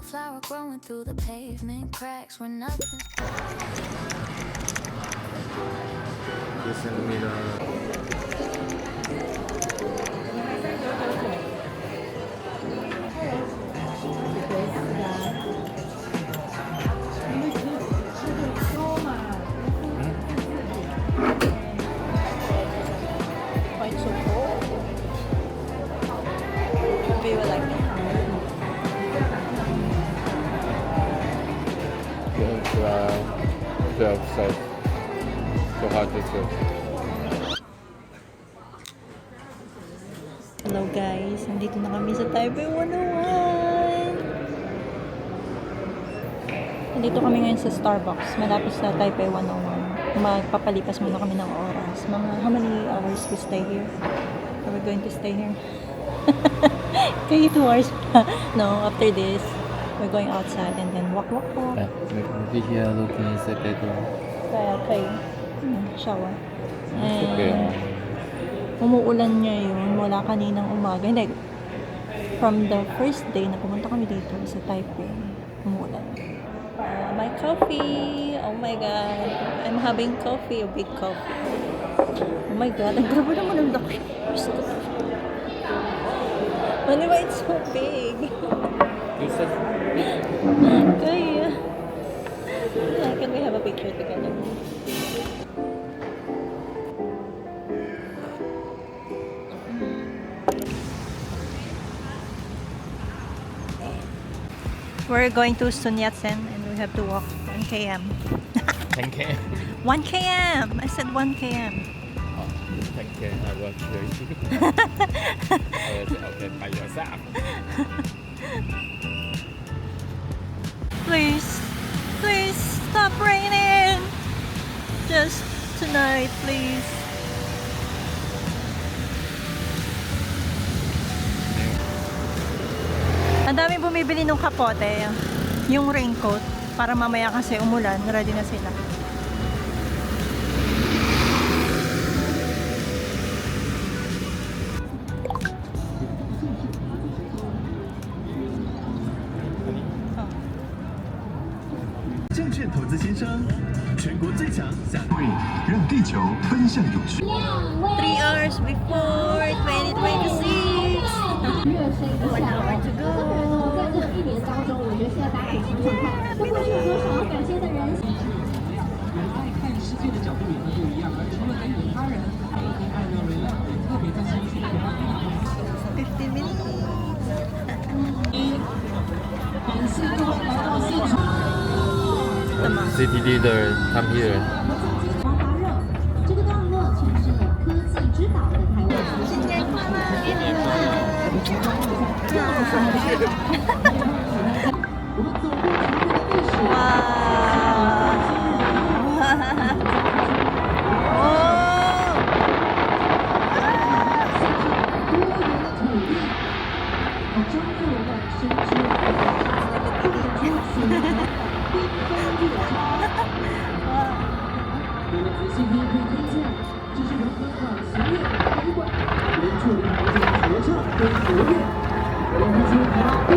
wildflower growing through the pavement cracks where nothing's. Quite so cold. Maybe you will like it. So hard to do. Hello guys, nandito na kami sa Taipei 101. Nandito kami ngayon sa Starbucks, malapit sa Taipei 101. Magpapalipas muna kami ng oras. How many hours we stay here? Are we going to stay here? Kaya 2 hours pa. No, after this, we're going outside and then walk. Maybe here looking is a bedroom. Okay. Shower. Okay. Umuulan niya yun mula kaninang umaga. Hindi. From the first day na pumunta kami dito sa Taipei, umuulan. My coffee! Oh my God! I'm having coffee, a big coffee. Oh my God! Ang grabe naman ang laki. Ano ba? It's so big. Kaya. Can we have a picture together? We're going to Sun Yat-sen and we have to walk 1 km. 10K. 1 km! I said 1 km. Oh, 10K. I will show you. Okay, by yourself. Please stop raining. Just tonight, please. Ang daming bumibili ng kapote, yung raincoat, para mamaya kasi umulan, ready na sila. Oh. 证券投资新生，全国最强下对，让地球奔向永续。 3 hours before 2026. 1 hour to go. 在这1年当中，我觉得现在大家可以想想看，过去有多少要感谢的人。人在看世界的角度也会不一样，而除了给予他人，也可以爱人为乐，特别在新学的15 minutes. 感谢各位来到现场。 City leader come here. 发热，这个段落诠释了科技之岛的台湾。新年快乐！新年快乐！我们走过中国的历史。我们仔细听可以听见，这是融合管弦乐、铜管、原住民族合唱跟国乐。我们一起好。